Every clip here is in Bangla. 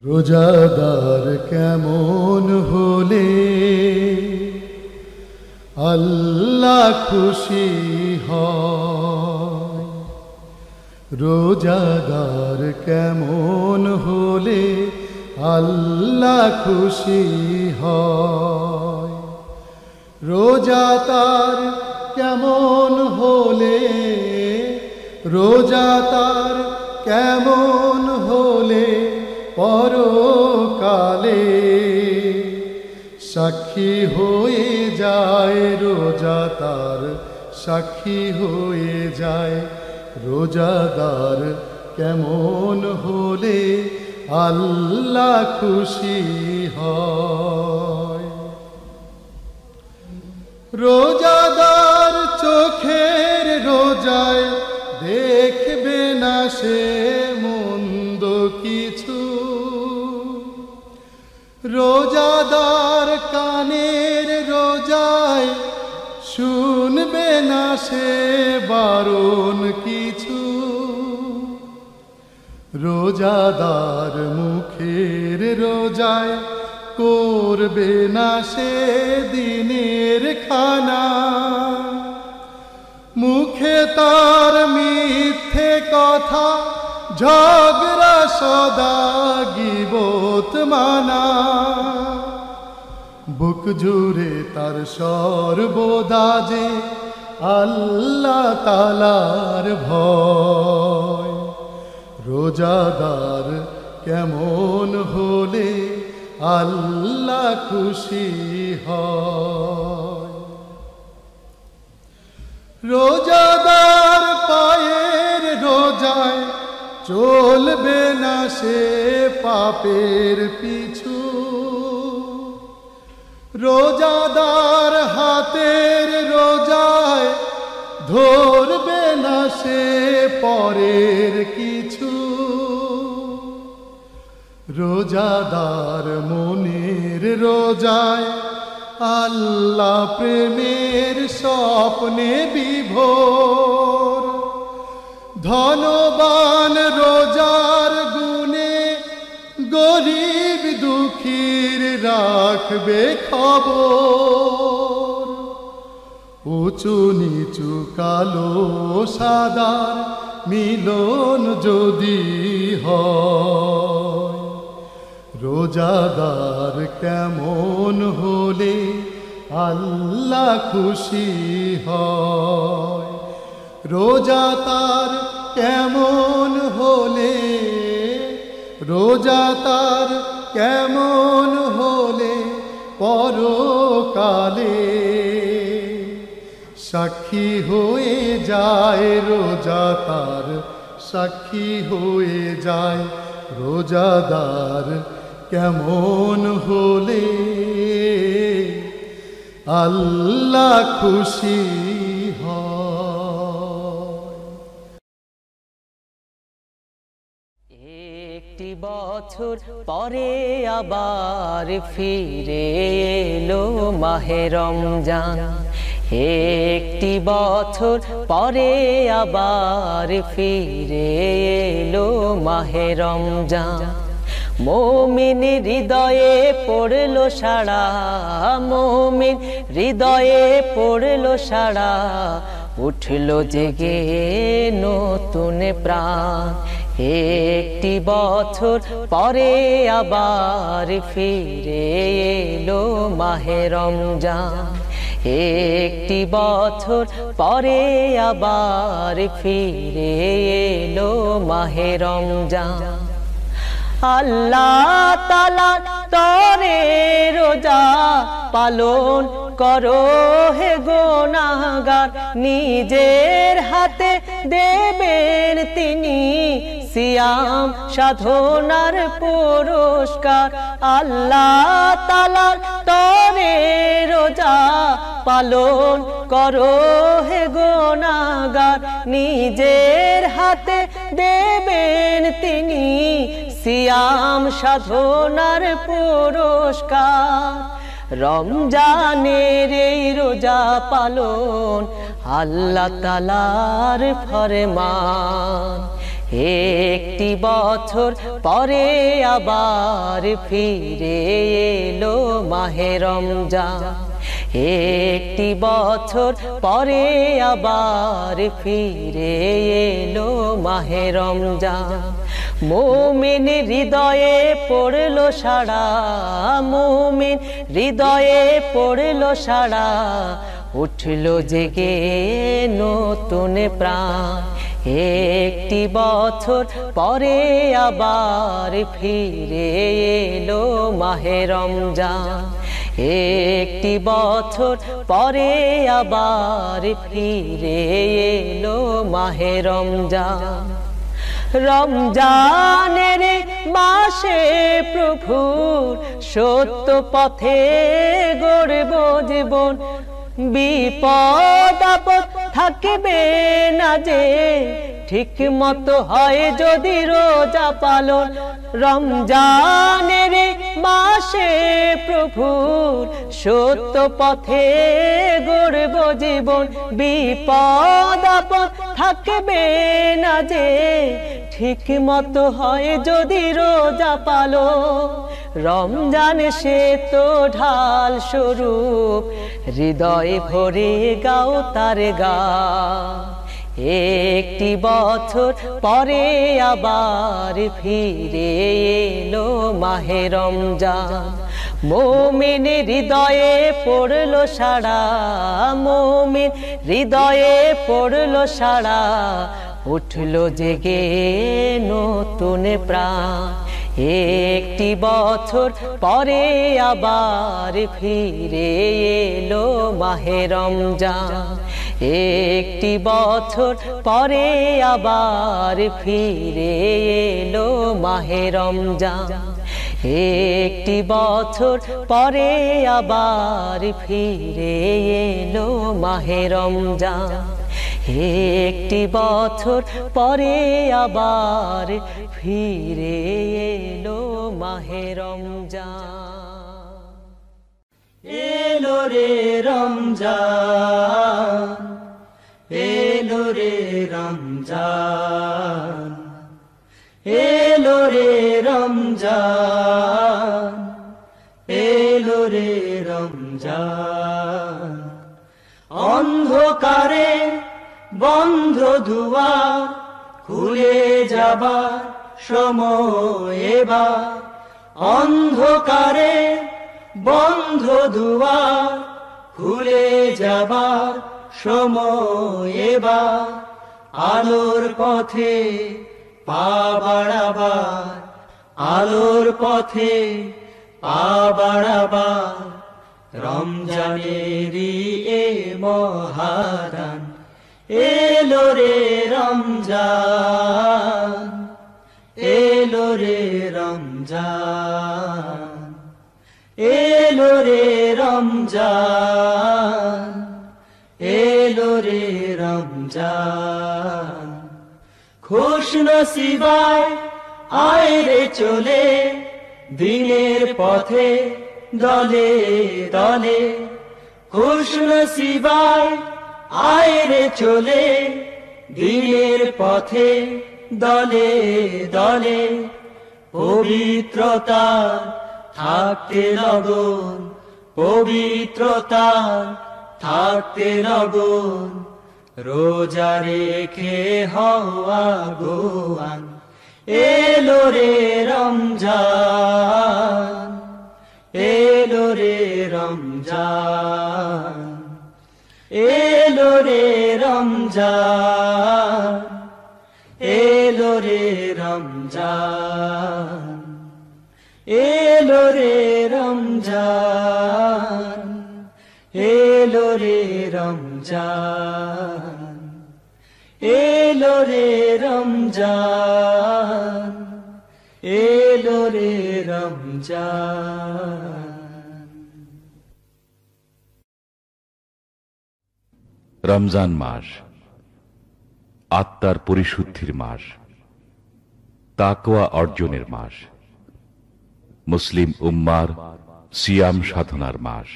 রোজাদার কেমন হলে আল্লাহ খুশি হয়। রোজাদার কেমন হলে আল্লাহ খুশি হয়। রোজা তার কেমন হলে, রোজা তার কেমন হলে পরকালে সাক্ষী হয়ে যায়। রোজা তার সাক্ষী হয়ে যায়। রোজাদার কেমন হলে আল্লাহ খুশি হয়। রোজাদার চোখের রোজায় দেখবে না সে মন্দ কিছু। রোজাদার কানের রোজায় শুনবে না সে বারণ কিছু। রোজাদার মুখের রোজায় করবে না সে দিনের খানা। মুখে তার মিথ্যে কথা, ঝগড়া সদা গীবত মানা। বুক জুড়ে তার সর্বদা যে আল্লাহ তাআলার ভয়। রোজাদার কেমন হলে আল্লাহ খুশি হয়। রোজাদার পায়ের রোজায় চলবে না সে পাপের পিছু। রোজাদার হাতের রোজায় ধরবে না সে পরের কিছু। রোজাদার মনের রোজায় আল্লাহ প্রেমের স্বপ্নে বিভোর। ধনবান রোজার গুণে গরিব দুঃখীর রাখবে খবর। উঁচু নিচু কালো সাদার মিলন যদি হয়। রোজাদার কেমন হলে আল্লাহ খুশি হয়। রোজা তার কেমন হলে, রোজা তার কেমন হলে পরকালে সাক্ষী হয়ে যায়। রোজা তার সাক্ষী হয়ে যায়। রোজাদার কেমন হলে আল্লাহ খুশি হয়। একটি বছর পরে আবার ফিরে এলো মাহে রমজান। একটি বছর পরে আবার ফিরে এলো মাহে রমজান। মুমিন হৃদয়ে পড়লো সাড়া, মুমিন হৃদয়ে পড়লো সাড়া। উঠলো জেগে নতুন প্রাণ। একটি বছর পরে আবার ফিরে এলো মাহে রমজান। একটি বছর পরে আবার ফিরে এলো মাহে রমজান। আল্লাহ তাআলা তরে রোজা পালন করো হে গুনাহগার। নিজের হাতে দেবেন তিনি সিয়াম সাধনার পুরস্কার। আল্লাহ তাআলা তরে রোজা পালন করো হে গুনাহগার। নিজের হাতে দেবেন তিনি সিয়াম সাধনার পুরস্কার। রমজানের এই রোজা পালন আল্লাহ তাআলার ফরমান। একটি বছর পরে আবার ফিরে এলো মাহে রমজান, একটি বছর পরে আবার ফিরে এলো মাহে রমজান। মুমিন হৃদয়ে পড়লো সাড়া, মুমিন হৃদয়ে পড়লো সাড়া, উঠলো জেগে নতুন প্রাণ। একটি বছর পরে আবার ফিরে এলো মাহে রমজান, একটি বছর পরে আবার ফিরে এলো মাহে রমজান। রমজানের মাসে প্রভুর সত্য পথে গড়ব জীবন, বিপদ আপদ থাকবে না যে ঠিক মতো হয় যদি রোজা পালন। রমজানের মাসে প্রভুর সত্য পথে গড়ব জীবন, বিপদ আপদ থাকবে না যে ঠিক মতো হয় যদি রোজা পালন। রমজান সে তো ঢাল স্বরূপ, হৃদয় ভরে গাও তার গান। একটি বছর পরে আবার ফিরে এলো মাহে রমজান, মুমিন হৃদয়ে পড়লো সাড়া, মুমিন হৃদয়ে পড়লো সাড়া, উঠলো জেগে নতুন প্রাণ। একটি বছর পরে আবার ফিরে এলো মাহে রমজান, একটি বছর পরে আবার ফিরে এলো মাহে রমজান, একটি বছর পরে আবার ফিরে এলো মাহে রমজান, একটি বছর পরে আবার ফিরে এলো মাহে রমজান। এলো রে রমজান, এলো রে রমজান, এলো রে রমজান, এলো রে রমজান। অন্ধকারে বন্ধ দুয়ার খুলে যাবার সময় এবার, অন্ধকারে বন্ধ দুয়ার খুলে যাবার সময় এবার। আলোর পথে পা বাড়াবার, আলোর পথে পা বাড়াবার, রমজানেরই এ মহাদান। এলো রে রমজান, এলো রে রমজান, এলো রে রমজান, এলো রে রমজান। খুশ নসিবায় আয় রে চলে দিনের পথে দলে দলে, খুশ নসিবায় আয় রে চলে দিনের পথে দলে দলে। পবিত্রতা থাকতে লগন, পবিত্রতা থাকতে লগন, রোজা রেখে হওয়া গোয়ান। এলো রে রমজান, এলো রে রমজান, এলো রে রমজান, এলো রে রমজান, এলো রে রমজান, এলো রে রমজান, এলো রে রমজান, এলো রে রমজান। রমজান মাস আত্মার পরিশুদ্ধির মাস, তাকওয়া অর্জনের মাস, মুসলিম উম্মার সিয়াম সাধনার মাস।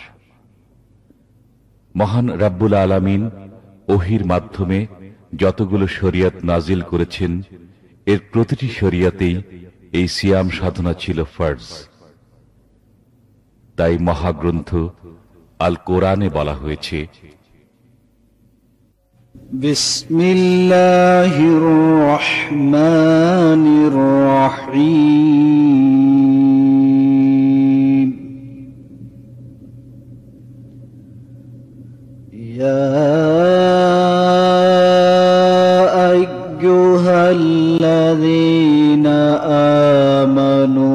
মহান রাব্বুল আলামিন ওহির মাধ্যমে যতগুলো শরীয়ত নাজিল করেছেন, এর প্রতিটি শরিয়াতেই এই সিয়াম সাধনা ছিল ফরজ। তাই মহাগ্রন্থ আল কোরআনে বলা হয়েছে, বিসমিল্লাহির রহমানির রহিম। ইয়া আইয়ুহাল্লাযীনা আমানু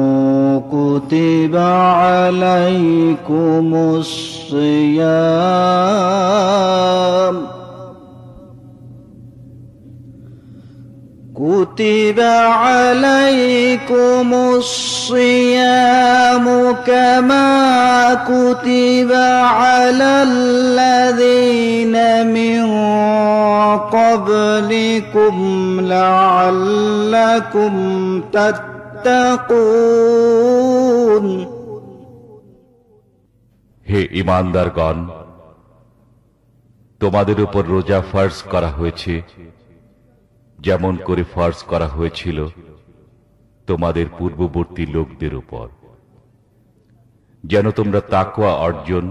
কুতিবা আলাইকুমুস সিয়াম كتب عليكم الصيام كما كتب على الذين من قبلكم لعلكم تتقون। হে ঈমানদারগণ, তোমাদের উপর রোজা ফরজ করা হয়েছে যেমন করে ফরজ করা হয়েছিল তোমাদের পূর্ববর্তী লোকদের উপর, যেন তোমরা তাকওয়া অর্জন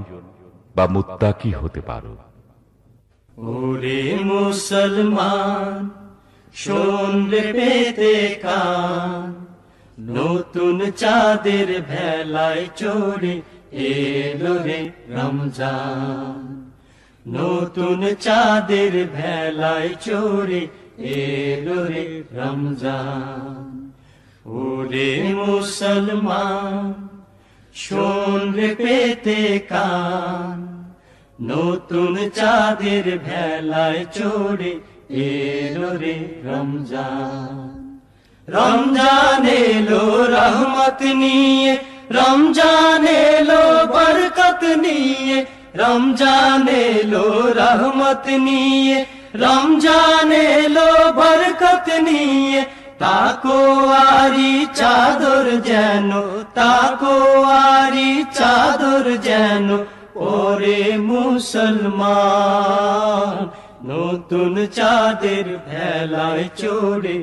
বা মুত্তাকি হতে পারো। ওরে মুসলমান, শোন রে পেতে কান, নতুন চাঁদের ভেলায় চড়ে এলো রে রমজান। নতুন চাঁদের ভেলায় চড়ে এলো রে রমজান। ওরে মুসলমান, শোন রে পেতে কান, নতুন চাঁদের ভেলায় চড়ে এলো রে রমজান। রমজান এলো রহমত নিয়ে, রমজান এলো বরকত নিয়ে, রমজান এলো রহমত নিয়ে, রমজান এলো বরকত নিয়ে। তাকো আরি চাদর যেন, তাকো আরি চাদর যেন ওরে মুসলমান। নতুন চাঁদের ভেলায় চড়ে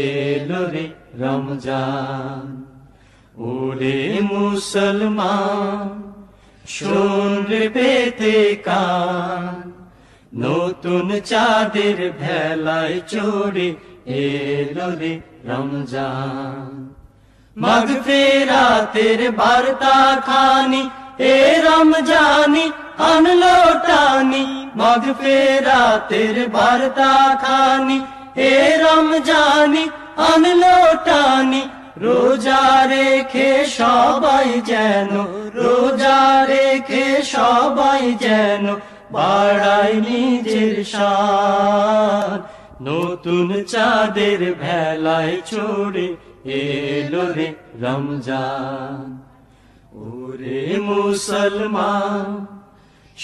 এলো রে রমজান। ওরে মুসলমান, শোন রে পেতে কান, নতুন চাঁদের ভেলায় চড়ে এলো রে রমজান। মাগফিরাতের বার্তা খানি এ রমজানি আনলো টানি, মাগফিরাতের বার্তা খানি এ রমজানি আনলো টানি। রোজা রেখে সবাই যেন, রোজা রেখে সবাই যেন বাড়াই নিজের শান। নতুন চাঁদের ভেলায় চড়ে এলো রে রমজান। ওরে মুসলমান,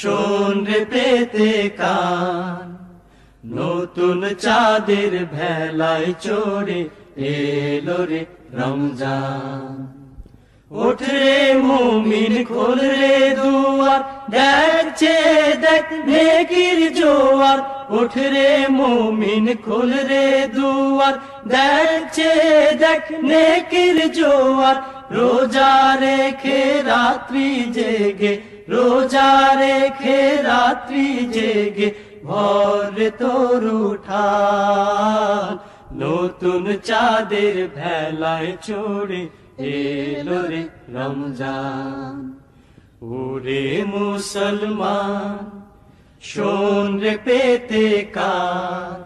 শোন রে পেতে কান, নতুন চাঁদের ভেলায় চড়ে এলো রে রমজান। ওঠ রে মুমিন, খোল রে দুয়ার, দেখছে দেখ নেকির জোয়ার। ওঠ রে মুমিন, খোল রে দুয়ার, দেখছে দেখ নেকির জোয়ার। রোজা রেখে রাত্রি জেগে, রোজা রেখে রাত্রি জেগে ভোর তোর উঠান। নতুন চাঁদের ভেলায় চড়ে এলো রে রমজান। ওরে মুসলমান, শোন রে পেতে কান,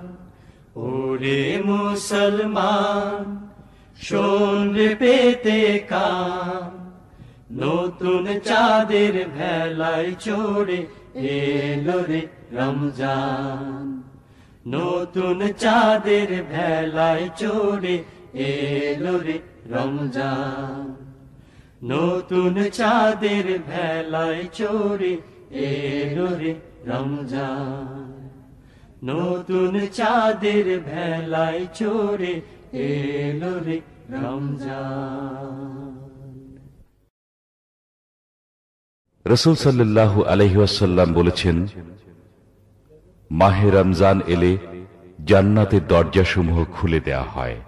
ওরে মুসলমান, শোন রে পেতে কান। নতুন চাঁদের ভেলায় চড়ে এলো রে রমজান। নতুন চাঁদের ভেলায় চড়ে এলো রে রমজান। নতুন চাঁদের ভেলায় চড়ে এলো রে রমজান। নতুন চাঁদের ভেলায় চড়ে এলো রে রমজান। রাসূল সাল্লাল্লাহু আলাইহি ওয়াসাল্লাম বলেছেন, মাহে রমজান এলে জান্নাতের দরজাসমূহ খুলে দেয়া হয়।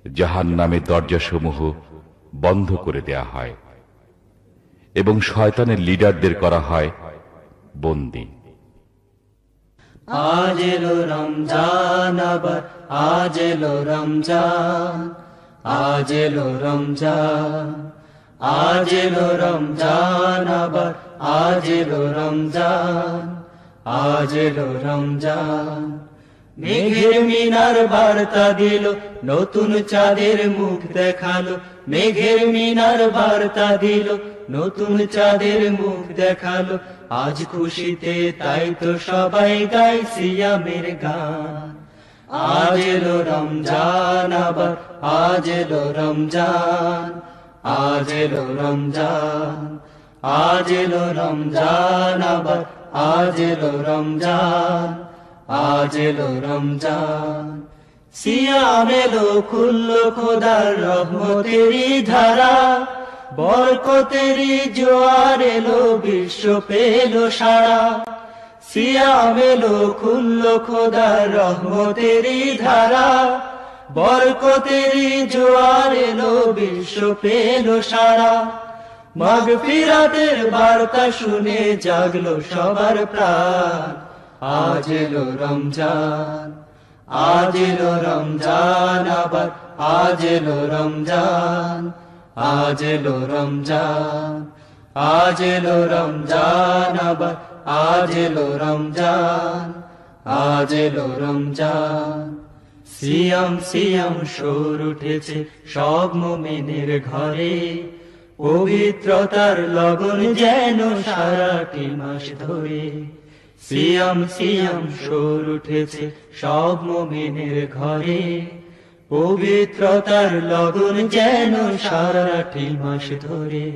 জাহান্নামের দরজাসমূহ বন্ধ করে দেয়া হয় এবং শয়তানের লিডারদের করা হয় বন্দী। আজ এলো রমজান, আবার আজ এলো রমজান, আজ এলো রমজান, আজ এলো রমজান, আবার আজ এলো রমজান, আজ এলো রমজান। মেঘের মিনার বার্তা দিল, নতুন চাঁদের মুখ দেখালো। মেঘের মিনার বার্তা দিল, নতুন চাঁদের মুখ দেখালো। আজ খুশিতে তাই তো সবাই গায় সিয়ামের গান। আজ এলো রমজান, আবার আজ এলো রমজান, আজ এলো রমজান, আজ এলো রমজান, আবার আজ এলো রমজান, আজ এলো রমজান। সিয়াম এলো খুললো খোদার রহমতেরই ধারা, বরকতেরই জোয়ার এলো, বিশ্ব পেল সারা। সিয়াম এলো খুললো খোদার রহমতেরই ধারা, বরকতেরই জোয়ার এলো, বিশ্ব পেল সারা। মাগফিরাতের বার্তা শুনে জাগলো সবার প্রাণ। আজ এলো রমজান, আজ এলো রমজান, আবার আজ এলো রমজান, আজ এলো রমজান, আজ এলো রমজান, আবার আজ এলো রমজান, আজ এলো রমজান। সিয়াম সিয়াম সুর উঠেছে সব মুমিনের ঘরে, পবিত্রতার লগন যেন সারাটি মাস ধরে। সিয়াম সিয়াম সুর উঠেছে সব মুমিনের ঘরে, পবিত্রতার লগন যেন সারাটি মাস ধরে।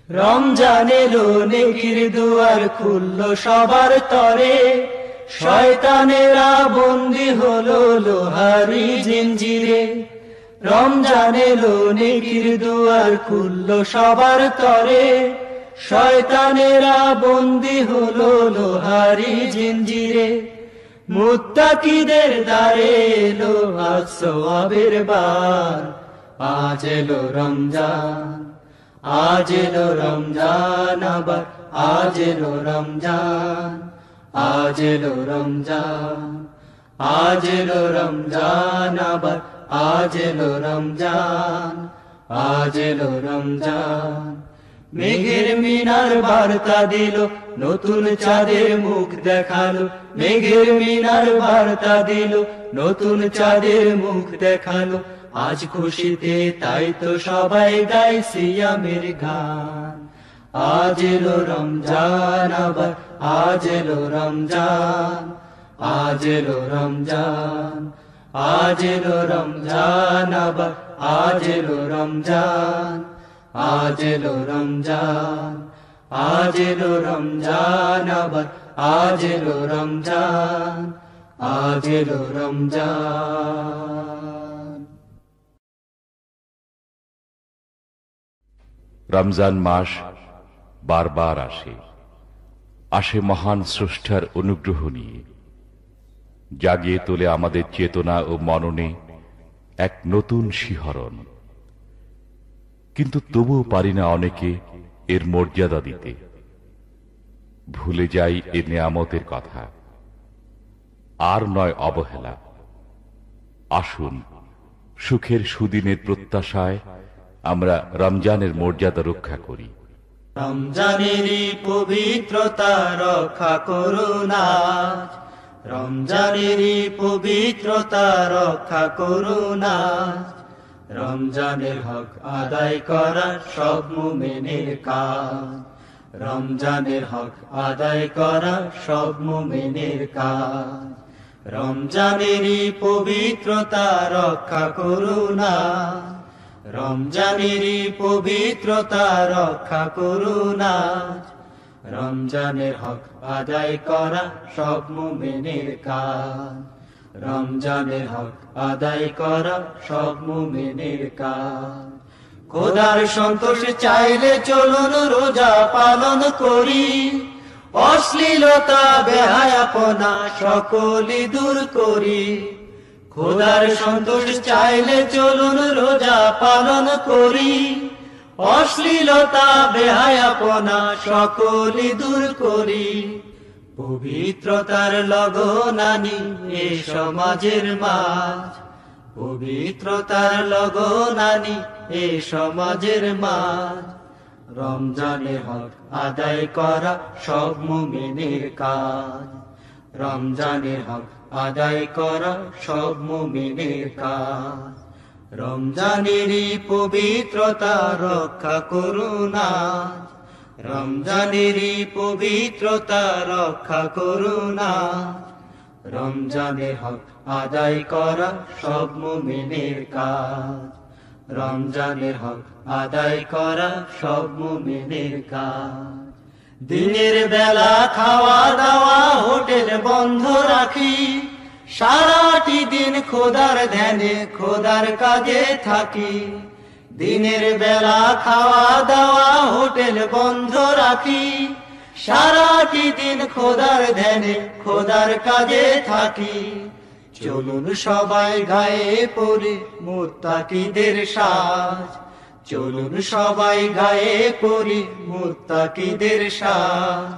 রমজান এলো নেকির দুয়ার খুললো সবার তরে, শয়তানেরা বন্দী হলো লোহারি জিঞ্জিরে। রমজান এলো নেকির দুয়ার খুললো সবার তরে, শয়তানেরা বন্দী হলো লোহারি জিঞ্জিরে। মুত্তাকিদের দ্বারে এলো আজ সওয়াবের বার। আজ এলো রমজান, আজ এলো রমজান, আবার আজ এলো রমজান, আজ এলো রমজান, আজ এলো রমজান, আবার আজ এলো রমজান, আজ এলো রমজান। মেঘের মিনার বার্তা দিল, নতুন চাঁদের মুখ দেখালো। মেঘের মিনার বার্তা দিল, নতুন চাঁদের মুখ দেখালো। আজ খুশিতে তাই তো সবাই গায় সিয়ামের গান। আজ এলো রমজান, আবার আজ এলো রমজান, আজ এলো রমজান, আজ এলো রমজান, আবার আজ এলো রমজান, আজ এলো রমজান, আজ এলো রমজান, আবার আজ এলো রমজান, আজ এলো রমজান। রমজান মাস বারবার আসে, আসে মহান স্রষ্টার অনুগ্রহ নিয়ে, জাগিয়ে তোলে আমাদের চেতনা ও মননে এক নতুন শিহরণ। কিন্তু তবুও পারি না অনেকে এর মর্যাদা দিতে, ভুলে যাই এর নেয়ামতের কথা। আর নয় অবহেলা। আসুন সুখের সুদিনের প্রত্যাশায় আমরা রমজানের মর্যাদা রক্ষা করি। রমজানেরই পবিত্রতা রক্ষা করুন আজ, রমজানেরই পবিত্রতা রক্ষা করুন আজ। রমজানের হক আদায় করা সব মুমিনের কাজ, রমজানের হক আদায় করা সব মুমিনের কাজ। রমজানেরই পবিত্রতা রক্ষা করুন আজ, রমজানেরই পবিত্রতা রক্ষা করুন আজ। রমজানের হক আদায় করা সব মুমিনের কাজ, রমজানের হক আদায় করা সব মুমিনের কাজ। খোদার সন্তোষ চাইলে চলুন রোজা পালন করি, অশ্লীলতা বেহায়াপনা সকলই দূর করি। খোদার সন্তোষ চাইলে চলুন রোজা পালন করি, অশ্লীলতা বেহায়াপনা সকলই দূর করি। পবিত্রতার লগন আনি এ সমাজের মাঝ, পবিত্রতার লগন আনি এ সমাজের মাঝ। রমজানের হক আদায় করা সব মুমিনের কাজ, রমজানের হক আদায় করা সব মুমিনের কাজ। রমজানেরই পবিত্রতা রক্ষা করুন আজ, রমজানেরই পবিত্রতা রক্ষা করুন আজ। রমজানের হক আদায় করা সব মুমিনের কাজ, রমজানের হক আদায় করা সব মুমিনের কাজ। দিনের বেলা খাওয়া দাওয়া হোটেল বন্ধ রাখি, সারাটি দিন খোদার ধ্যানে খোদার কাজে থাকি। দিনের বেলা খাওয়া দাওয়া হোটেল বন্ধ রাখি, সারাটি দিন খোদার ধ্যানে খোদার কাজে থাকি। চলুন সবাই গায়ে পরে মুত্তাকিদের সাজ, চলুন সবাই গায়ে পরে মুত্তাকিদের সাজ।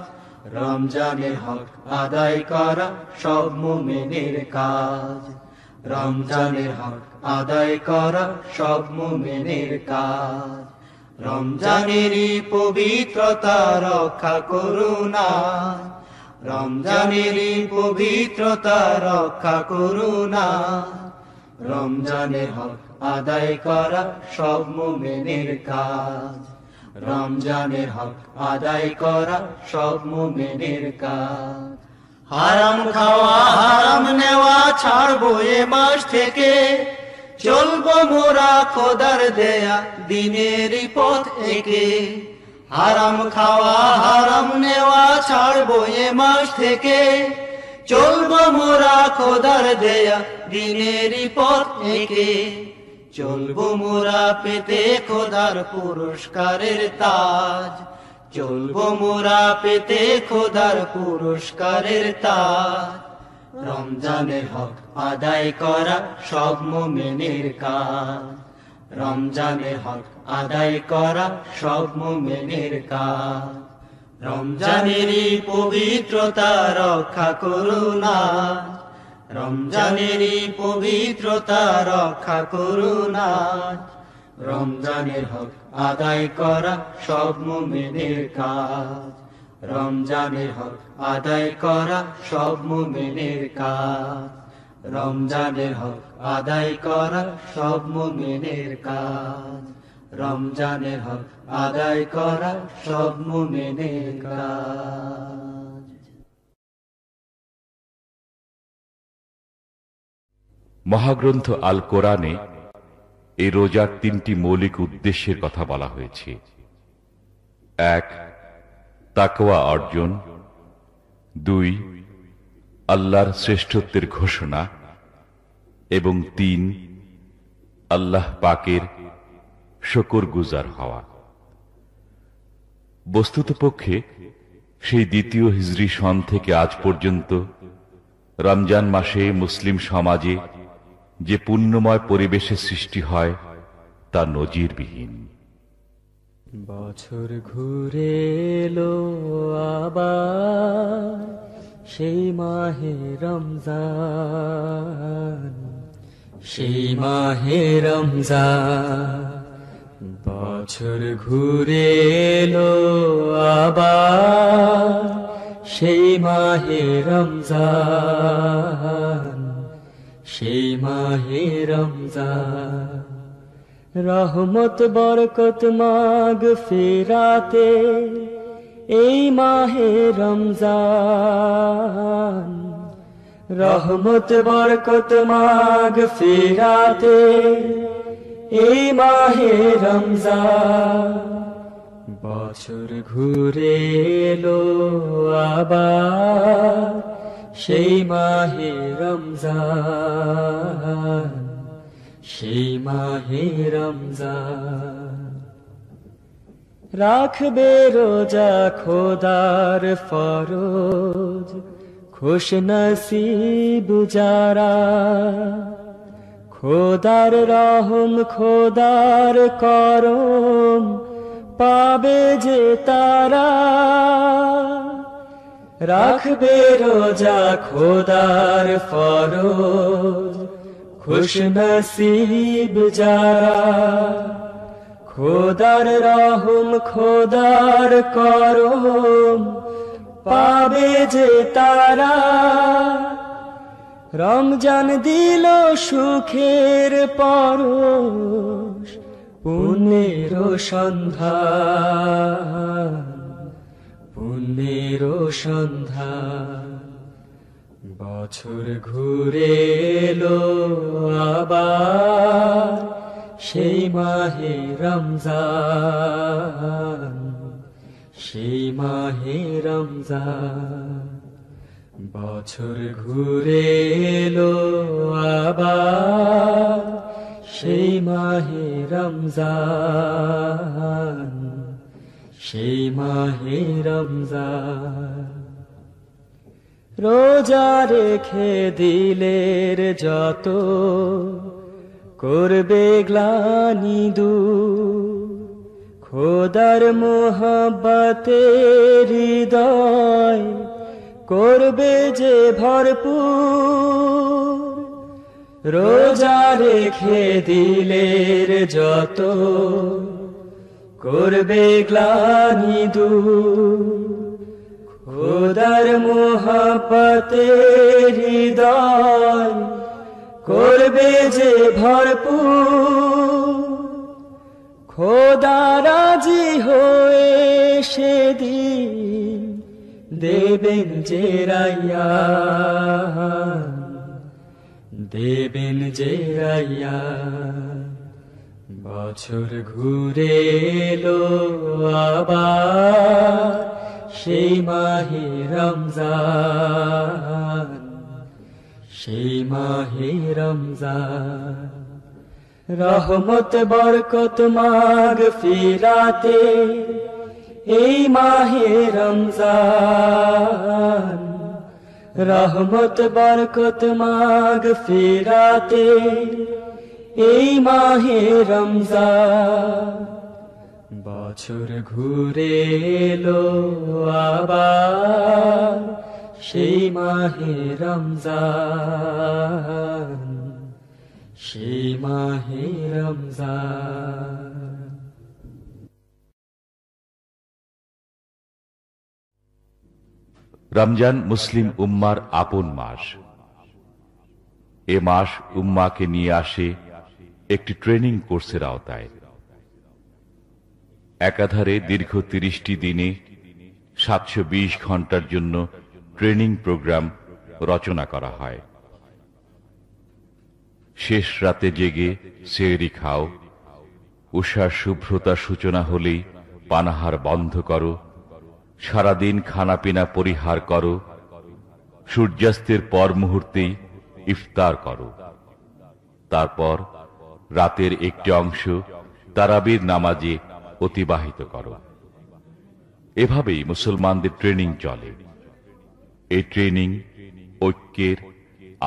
রমজানের হক আদায় করা সব মুমিনের কাজ, রমজানের হক আদায় করা সব মুমিনের কাজ। রমজানেরই পবিত্রতা রক্ষা করুন আজ, রমজানেরই পবিত্রতা রক্ষা করুন আজ। রমজানের হক আদায় করা সব মুমিনের কাজ, রমজানের হক আদায় করা সব মুমিনের কাজ। হারাম খাওয়া হারাম নেওয়া ছাড়বো এ মাস থেকে, চলবো মোরা খোদার দেয়া দিনেরই পথ একে। হারাম খাওয়া হারাম নেওয়া ছাড়বো এ মাস থেকে, চলবো মোরা খোদার দেয়া দিনেরই পথ একে। চলবো মোরা পেতে খোদার পুরস্কারের তাজ, চলবো মোরা পেতে খোদার পুরস্কারের তাজ। রমজানের হক আদায় করা সব মুমিনের কাজ, রমজানের হক আদায় করা সব মুমিনের কাজ। রমজানেরই পবিত্রতা রক্ষা করুন আজ, রমজানেরই পবিত্রতা রক্ষা করুন আজ। রমজানের হক আদায় করা সব মুমিনের কাজ, রমজানের হক আদায় করা সব মুমিনের কাজ। রমজানের হক আদায় করা সব মুমিনের কাজ, রমজানের হক আদায় করা সব মুমিনের কাজ। মহাগ্রন্থ আল কোরআনে এই রোজার তিনটি মৌলিক উদ্দেশ্যের কথা বলা হয়েছে। ১. তাকওয়া অর্জন, ২. আল্লাহর শ্রেষ্ঠত্বের ঘোষণা এবং ৩. আল্লাহ পাকের শুকরগুজার হওয়া। বস্তুতপক্ষে সেই দ্বিতীয় হিজরি সন থেকে আজ পর্যন্ত রমজান মাসে মুসলিম সমাজে যে পুণ্যময় পরিবেশের সৃষ্টি হয় তা নজিরবিহীন। বছর ঘুরে এলো আবার সেই মাহে রমজান, সেই মাহে রমজান। বছর ঘুরে এলো আবার সেই মাহে রমজান, সেই মাহে রমজান। রহমত বরকত মাগ ফিরাতে এই মাহে রমজান, রহমত বরকত মাগ ফিরাতে এই মাহে রমজান। বছর ঘুরে এলো আবার সেই মাহে রমজান, সেই মাহে রমজান। রাখবে রোজা খোদার ফরজ, খুশ নসিব যারা খোদার রহম খোদার করম পাবে যে তারা, রাখবে রোজা খোদার ফরজ খুশনসিব যারা। খোদার রহম খোদার করম পাবে যে তারা, রমজান দিল সুখের পরশ পুণ্যের সন্ধান, পুণ্যের সন্ধান। বছর ঘুরে এলো আবার সেই মাহে রমজান, সেই মাহে রমজান। বছর ঘুরে এলো আবার সেই মাহে রমজান, সেই মাহে রমজান। রোজা রেখে দিলের যত করবে গ্লানি দূর, খোদার মোহব্বতে হৃদয় করবে যে ভরপুর। রোজা রেখে দিলের যত করবে গ্লানি দূর, খোদার মোহব্বতে হৃদয় করবে যে ভরপুর। খোদা রাজি হয়ে সেদিন দেবেন যে রাইয়ান, দেবেন যে রাইয়ান। বছর ঘুরে এলো আবার সেই মাহে রমজান, সেই মাহে রমজান। রহমত বরকত মাগফিরাতে এই মাহে রমজান, রহমত বরকত মাগফিরাতে এই মাহে রমজান। বছর ঘুরে এলো আবার সেই মাহে রমজান, সেই মাহে রমজান। রমজান মুসলিম উম্মার আপন মাস। এ মাস উম্মাকে নিয়ে আসে একটি ট্রেনিং কোর্সের আওতায়। একাধারে দীর্ঘ 30টি দিনে 720 ঘন্টার জন্য ট্রেনিং প্রোগ্রাম রচনা করা হয়। শেষ রাতে জেগে সেহরি খাও, উষার শুভ্রতার সূচনা হলেই পানাহার বন্ধ করো, সারাদিন খানাপিনা পরিহার করো, সূর্যাস্তের পর মুহূর্তেই ইফতার করো। তারপর রাতের একটি অংশ তারাবির নামাজে অতিবাহিত করো। এভাবেই মুসলমানদের ট্রেনিং চলে। এই ট্রেনিং ঐক্যের,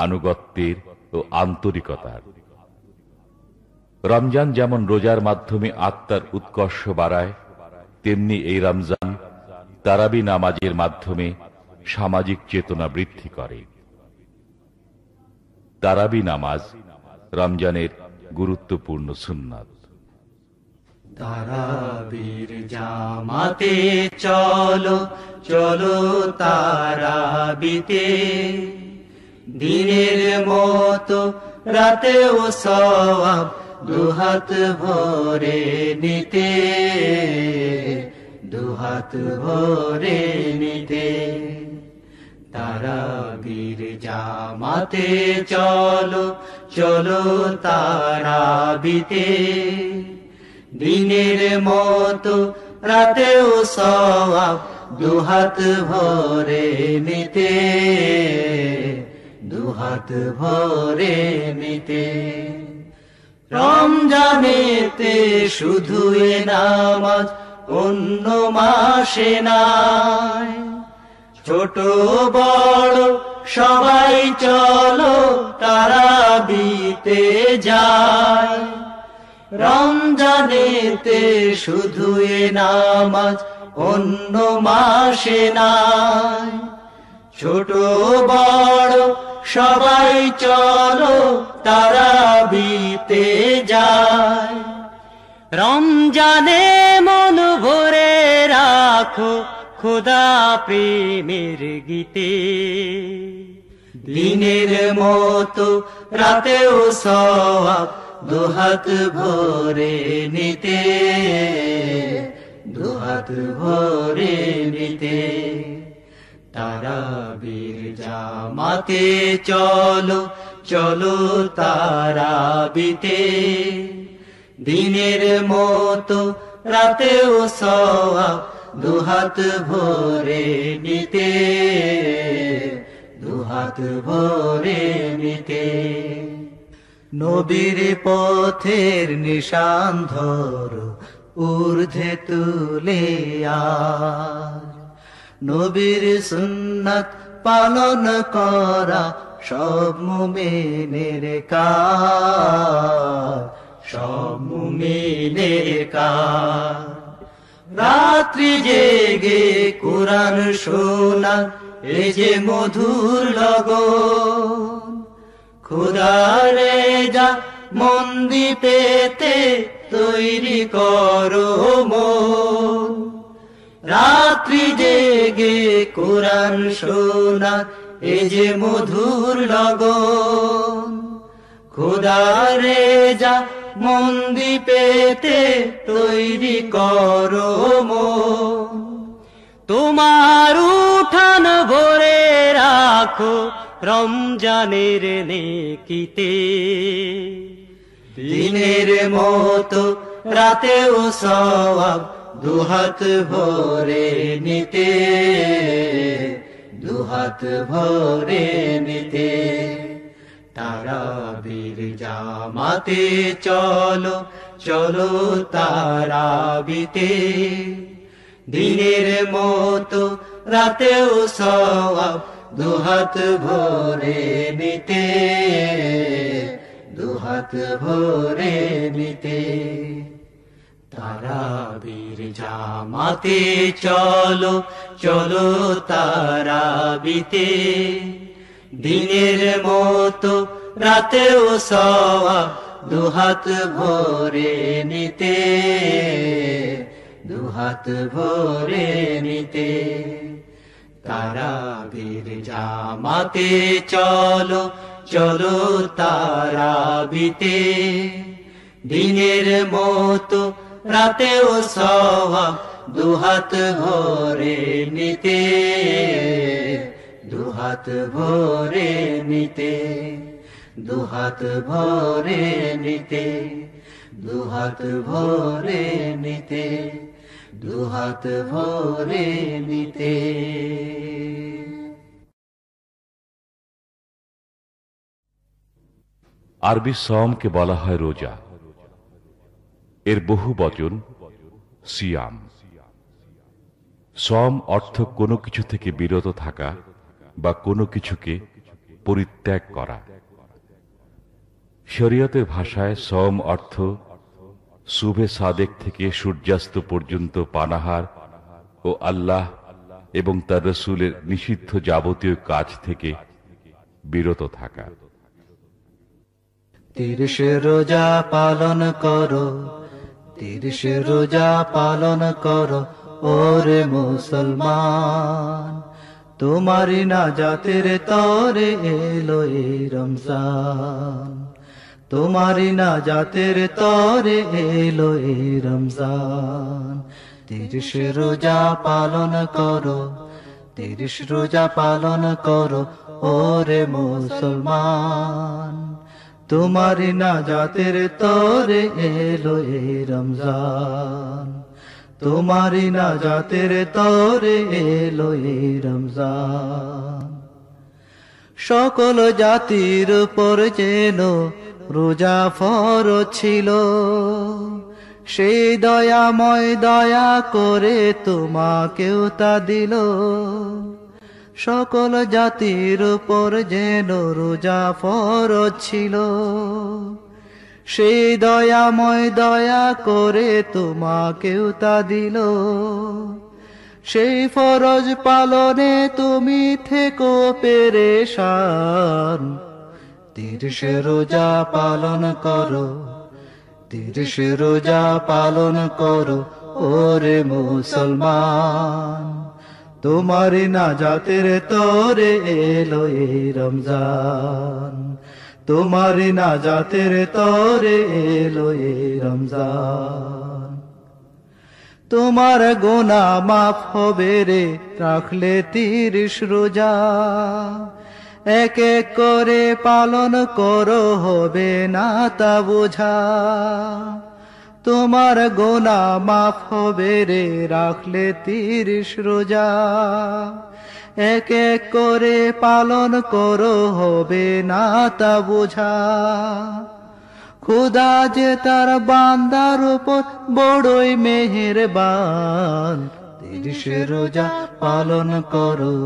আনুগত্যের ও আন্তরিকতার। রমজান যেমন রোজার মাধ্যমে আত্মার উৎকর্ষ বাড়ায়, তেমনি এই রমজান তারাবি নামাজের মাধ্যমে সামাজিক চেতনা বৃদ্ধি করে। তারাবি নামাজ রমজানের গুরুত্বপূর্ণ সুন্নাত। তারাবির জামাতে চলো চলো তারাবিতে, দিনের মতো রাতেও সওয়াব দুহাত ভরে নিতে, দুহাত ভরে নিতে। তারাবির জামাতে চলো চলো তারাবিতে, দিনের মতো রাতেও সওয়াব দুহাত ভরে নিতে, দুহাত ভরে নিতে। রমজানেতে শুধু এ নামাজ অন্য মাসে নাই, ছোট বড় সবাই চলো তারাবিতে যায়। রমজানেতে শুধু এ নামাজ অন্য মাসে নাই। ছোট বড় সবাই চলো তারাবিতে যায়। রমজানে মন ভরে রাখো খোদা প্রেমের গীতে। দিনের মতো রাতেও সওয়াব দুহাত ভরে নিতে, দুহাত ভরে নিতে। তারাবির জামাতে চলো চলো তারাবিতে। দিনের মতো রাতেও সওয়াব দুহাত ভরে নিতে, দুহাত ভরে নিতে। নবীর পথের নিশান ধরো ঊর্ধ্বে তুলে আর। নবীর সুন্নাত পালন করা সব মুমিনের কাজ, সব মুমিনের কাজ। রাত্রি জেগে কুরআন শোনা এ যে মধুর লগন। খোদার রেজা মন্দি পেতে তৈরি করো মন। রাত্রি জেগে কুরআন শোনা এ যে মধুর লগন। খোদার রেজা মন্দি পেতে তৈরি করো মন। তোমার উঠান ভরে রাখো রমজানের নেকিতে। দিনের মতো রাতেও সওয়াব দুহাত ভরে নিতে, দুহাত ভরে নিতে। তারাবির জামাতে চলো চলো তারাবিতে। দিনের মতো রাতেও সওয়াব দুহাত ভরে নিতে, দুহাত ভরে নিতে। তারাবির জামাতে চলো চলো তারাবিতে। দিনের মতো রাতেও সওয়াব দুহাত ভরে নিতে, দুহাত ভরে নিতে। তারাবির জামাতে চলো চলো তারাবিতে। দিনের মতো রাতেও সওয়াব দুহাত ভরে নিতে, দুহাত ভরে নিতে, দুহাত ভরে নিতে, দুহাত ভরে নিতে, দুহাত ভরে নিতে। আরবি সওমকে বলা হয় রোজা। এর বহু বচন সিয়াম। সওম অর্থ কোনো কিছু থেকে বিরত থাকা বা কোনো কিছুকে পরিত্যাগ করা। শরীয়তের ভাষায় সওম অর্থ সুবে সাদেক থেকে সূর্যাস্ত পর্যন্ত পানাহার ও আল্লাহ এবং তার রসূলের নিষিদ্ধ যাবতীয় কাজ থেকে বিরত থাকা। 30 রোজা পালন করো, 30 রোজা পালন করো ওরে মুসলমান। তোমারি নাজাতের তরে এলো এই রমজান, তোমারি নাজাতের তরে এলো এই রমজান। 30 রোজা পালন করো, 30 রোজা পালন করো ওরে মুসলমান। তোমারি নাজাতের তরে এলো এই রমজান, তোমারি নাজাতের তরে এলো এই রমজান। সকল জাতির উপর যেন রোজা ফরজ ছিল, সেই দয়াময় দয়া করে তোমাকেও তা দিল। সকল জাতির উপর যেন রোজা ফরজ ছিল। সেই দয়াময় দয়া করে তোমাকেও তা দিল। সেই ফরজ পালনে তুমি থেকো পেরেশান। 30 রোজা পালন করো, 30 রোজা পালন করো ওরে মুসলমান। তোমারি নাজাতের তরে এলো এই রমজান, তোমারি নাজাতের তরে এলো এই রমজান। তোমার গুনাহ মাফ হবে রে রাখলে 30 রোজা। এক এক করে পালন করো হবে না তা বোঝা। তোমার গুনাহ মাফ হবে রে রাখলে 30 রোজা। এক এক করে পালন করো হবে না তা বোঝা। খোদা যে তার বান্দার উপর বড়ই মেহেরবান। 30 রোজা পালন করো,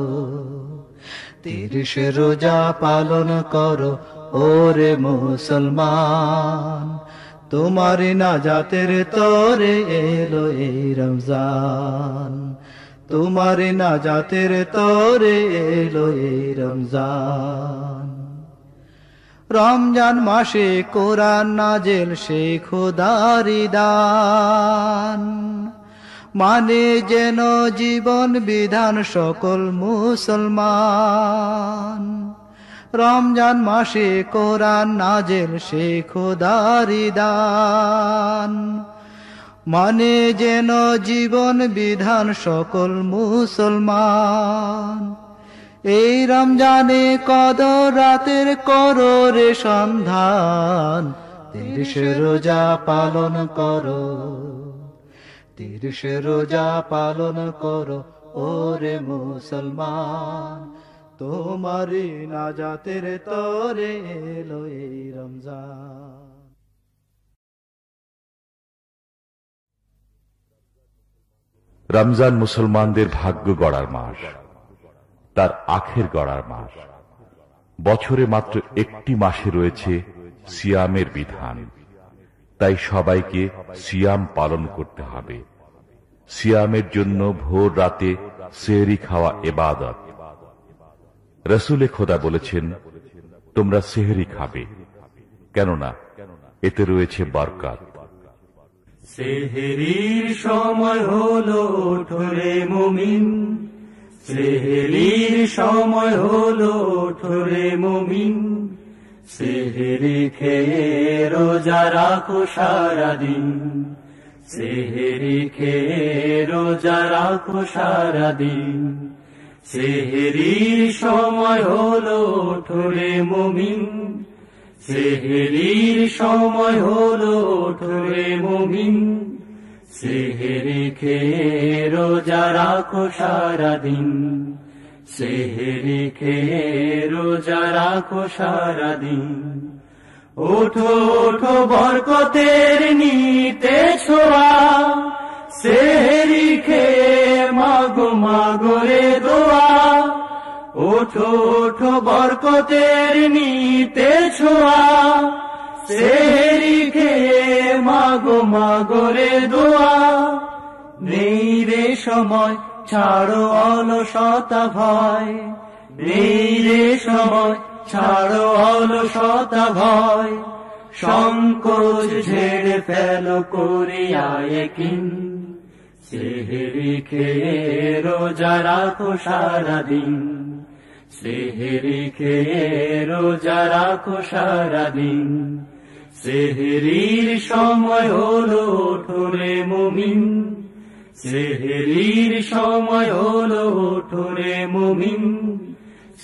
30 রোজা পালন করো ওরে মুসলমান। তোমারি নাজাতের তরে এলো এই রমজান, তোমারি নাজাতের তরে এলো এই রমজান। রমজান মাসে কোরআন নাজেল সেই খোদারি দান। মানে যেন জীবন বিধান সকল মুসলমান। রমজান মাসে কোরআন নাজেল সেই খোদারি দান। মানে যেন জীবন বিধান সকল মুসলমান। এই রমজানে কদর রাতের করো রে সন্ধান। 30 রোজা পালন করো, 30 রোজা পালন করো ওরে মুসলমান। তোমারি নাজাতের তরে এলো এই রমজান। রমজান মুসলমানদের ভাগ্য গড়ার মাস, তার আখের গড়ার মাস। বছরে মাত্র একটি মাসে রয়েছে সিয়ামের বিধান, তাই সবাইকে সিয়াম পালন করতে হবে। সিয়ামের জন্য ভোর রাতে সেহরি খাওয়া ইবাদত। রাসূলে খোদা বলেছেন, তোমরা সেহরি খাবে, কেননা এতে রয়েছে বরকত। সেহরির সময় হলো ওঠরে মুমিন, সেহরির সময় হলো ওঠরে মুমিন। সেহরি খেয়ে রোজা রাখো সারাদিন, সেহরি খেয়ে রোজা রাখো সারাদিন। সেহরির সময় হলো ওঠরে মুমিন, সেহরির সময় হলো ওঠরে মুমিন। সেহরি খেয়ে রোজা রাখো সারাদিন, সেহরি খেয়ে রোজা রাখো সারাদিন। ওঠো ওঠো বরকতের নিতে ছোঁয়া, সেহরি খেয়ে মাগো মাগো রে দোয়া। ওঠো ওঠো বরকতের নিতে ছোঁয়া, সেহরি খেয়ে মাগো মাগো রে দোয়া। নেই রে সময় ছাড়ো অলসতা ভয়, নেই রে সময় ছাড়ো অলসতা ভয়। সংকোচ ঝেড়ে ফেলো করিয়া ইয়াকিন, সেহরি খেয়ে রোজা রাখো সারাদিন, সেহরি খেয়ে রোজা রাখো সারাদিন। সেহরির সময় হলো ওঠরে মুমিন, সেহরির সময় হলো ওঠরে মুমিন।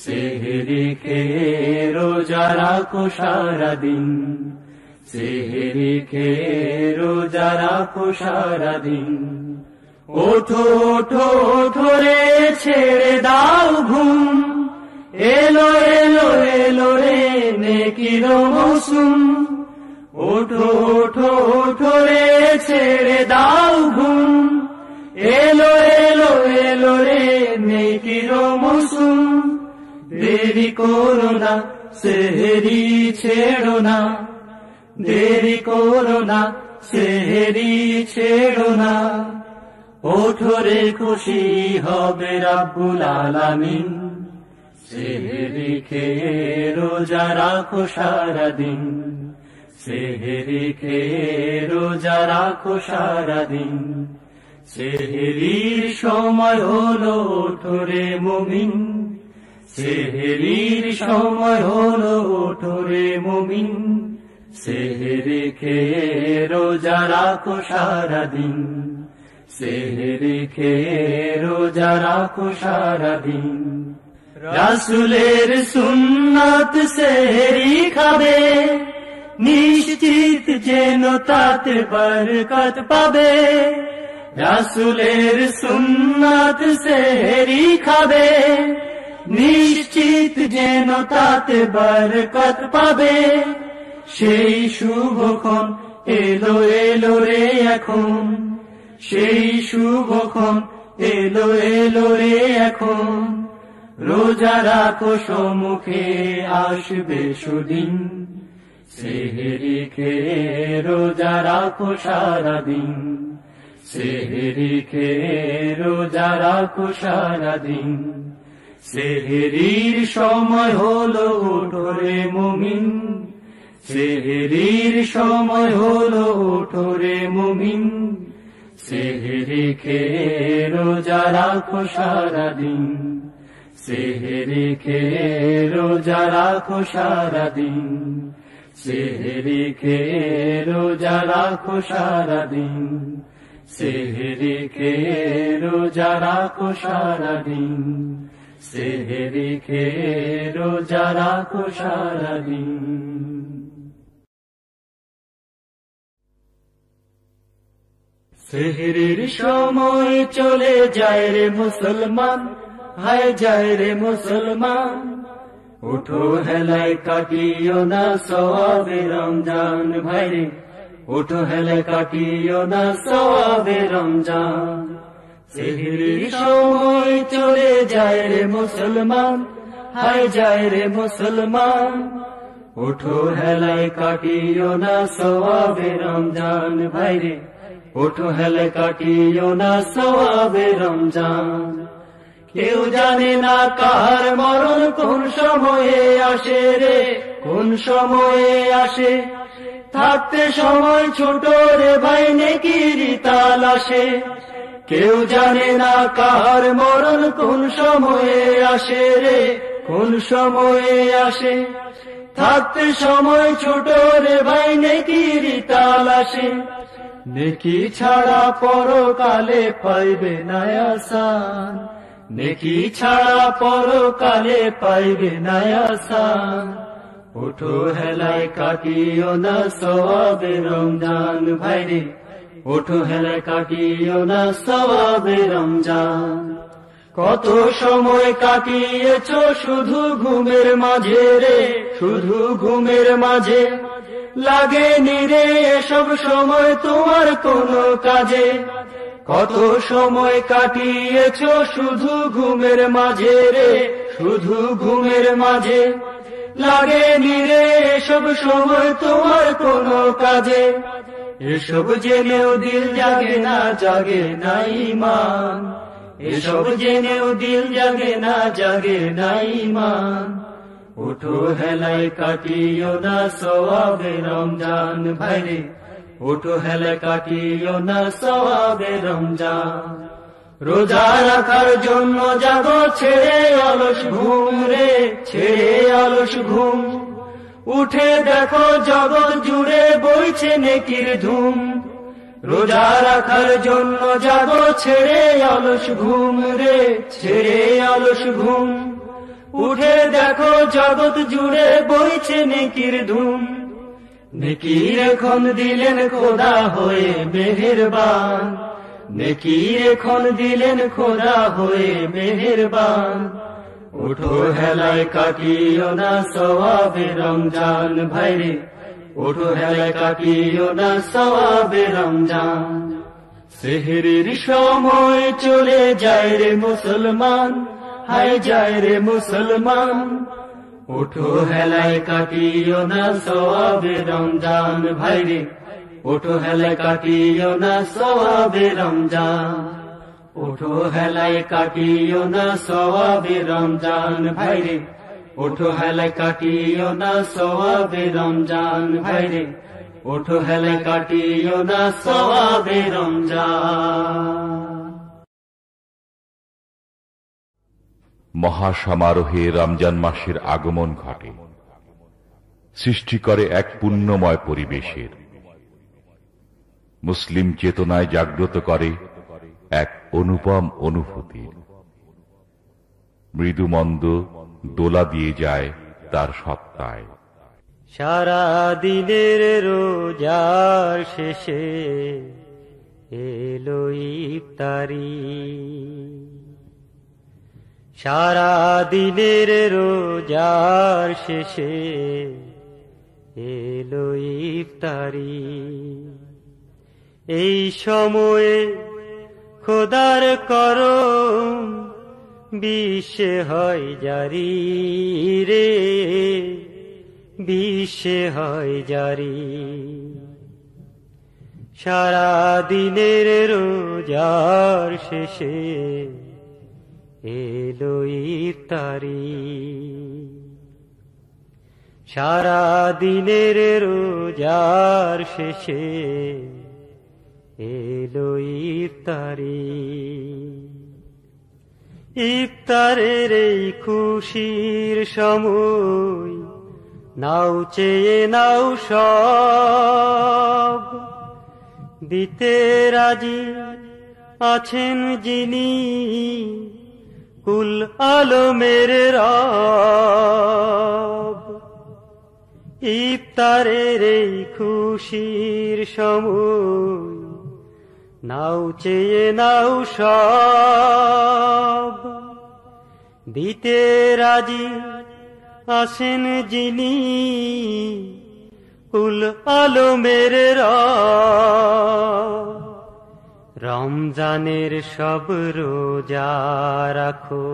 সেহরি খেয়ে রোজা রাখো সারাদিন, সেহরি খেয়ে রোজা রাখো সারাদিন। ওঠো ওঠো ওঠো রে ছেড়ে দাও ঘুম, এলো এলো এলো রে নেকির মৌসুম। ওঠো ওঠো ওঠো রে ছেড়ে দাও ঘুম, এলো এলো এলো রে নেকির মৌসুম। করো না সেহরি ছেড়ো না, দেরি করো না সেহরি ছেড়ো না। ওঠো রে খুশি হবে রাব্বুল আলামিন, সেহরি খেয়ে রোজা রাখো সারাদিন, সেহরি খেয়ে রোজা রাখো সারাদিন। সেহরির সময় হলো ওঠো রে মুমিন, সেহরির সময় হলো ওঠো রে মুমিন, সেহরি খেয়ে রোজা রাখো সারাদিন, সেহরি খেয়ে রোজা রাখো সারাদিন। রাসূলের সুন্নাত সেহরি খাবে, নিশ্চিত যেন তাতে বরকত পাবে। রাসূলের সুন্নাত সেহরি খাবে, নিশ্চিত যেন তাতে বরকত পাবে। সেই শুভক্ষণ এলো এলো রে এখন, সেই শুভক্ষণ এলো এলো রে এখন। রোজা রাখো সম্মুখে আসবে সুদিন, সেহরি খেয়ে রোজা রাখো সারাদিন, সেহরি খেয়ে রোজা রাখো সারাদিন। সেহরির সময় হলো ওঠো রে মুমিন, সেহরির সময় হলো ওঠো রে মুমিন, সেহরি খেয়ে রোজা রাখো সারাদিন, সেহরি খেয়ে রোজা রাখো সারাদিন, সেহরি খেয়ে রোজা রাখো সারাদিন, সেহরি খেয়ে রোজা রাখো সারাদিন, সেহরি খেয়ে রোজা রাখো সারাদিন। সেহরির সময় চলে যায় রে মুসলমান, হায় যায় রে মুসলমান। উঠো হেলায় কাটিও না সওয়াবে রমজান, ভাইরে উঠো হেলায় কাটিও না সওয়াবে রমজান। সেহরির সময় চলে যায় রে মুসলমান, হায় যায় রে মুসলমান। উঠো হেলায় কাটিও না সওয়াবে রমজান, ভাইরে ওঠো হেলে কাটিও না সওয়াবে রমজান। কেউ জানে না কার মরণ কোন সময়ে আসে রে, কোন সময়ে আসে। থাকতে সময় ছোট রে ভাই নেকির তালাশে। কেউ জানে না কার মরণ কোন সময়ে আসে রে, কোন সময়ে আসে। থাকতে সময় ছোট রে ভাই নেকির তালাশে। নেকি ছাড়া পরকালে পাইবে না আসান, নেকি ছাড়া পরকালে পাইবে না আসান। ওঠো হেলায় কাটিও না সওয়াবে রমজান, ভাইরে ওঠো হেলায় কাটিও না সওয়াবে রমজান। কত সময় কাটিয়েছ শুধু ঘুমের মাঝে রে, শুধু ঘুমের মাঝে। লাগেনি রে এসব সময় তোমার কোনো কাজে। কত সময় কাটিয়েছ শুধু ঘুমের মাঝে রে, শুধু ঘুমের মাঝে। লাগেনি রে এসব সময় তোমার কোনো কাজে। এসব জেনেও দিল জাগে না, জাগে না ঈমান। এসব জেনেও দিল জাগে না, জাগে না ঈমান। ওঠো হেলায় কাটিও না সওয়াবে রমজান, ভাইরে ওঠো হেলায় কাটিও না সওয়াবে রমজান। রোজা রাখার জন্য জাগো ছেড়ে অলস ঘুম রে, ছেড়ে অলস ঘুম। উঠে দেখো জগৎ জুড়ে বইছে নেকির ধুম। রোজা রাখার জন্য জাগো ছেড়ে অলস ঘুম রে, ছেড়ে অলস ঘুম। উঠে দেখো জগৎ জুড়ে বইছে নেকির ধুম। নেকির এখন দিলেন খোদা হয়ে মেহেরবান, নেকির এখন দিলেন খোদা হয়ে মেহেরবান। ওঠো হেলায় কাটিও না সওয়াবে রমজান, ভাইরে ওঠো হেলায় কাটিও না সওয়াবে রমজান। সেহরির সময় চলে যায় রে মুসলমান, হায় যায় রে মুসলমান। ওঠো হেলায় কাটিও না সওয়াবে রমজান ভাইরে, ওঠো হেলায় কাটিও না সওয়াবে রমজান, ওঠো হেলায় কাটিও না সওয়াবে রমজান ভাইরে, ওঠো হেলায় কাটিও না সওয়াবে রমজান ভাইরে, ওঠো হেলায় কাটিও না সওয়াবে রমজান। মহাসমারোহে রমজান মাসের আগমন ঘটে, সৃষ্টি করে এক পুণ্যময় পরিবেশের, মুসলিম চেতনায় জাগ্রত করে এক অনুপম অনুভূতির। মৃদুমন্দ দোলা দিয়ে যায় তার সত্তায়। সারা দিনের রোজার শেষে এলো ইফতারি, সারা দিনের রোজার শেষে এলো ইফতারি। এই সময়ে খোদার করম বিশ্বে হয় জারি রে, বিশ্বে হয় জারি। সারা দিনের রোজার শেষে এলো ইফতারি, সারা দিনের রোজার শেষে এলো ইফতারি। ইফতারের এই খুশির সময় নাও চেয়ে নাও সব, দিতে রাজি আছেন যিনি কুল আলমের রব। ইফতারের এই খুশির সময় নাও চেয়ে নাও সব, দিতে রাজি আছেন যিনি কুল আলমের রব। রমজানের সব রোজা রাখো,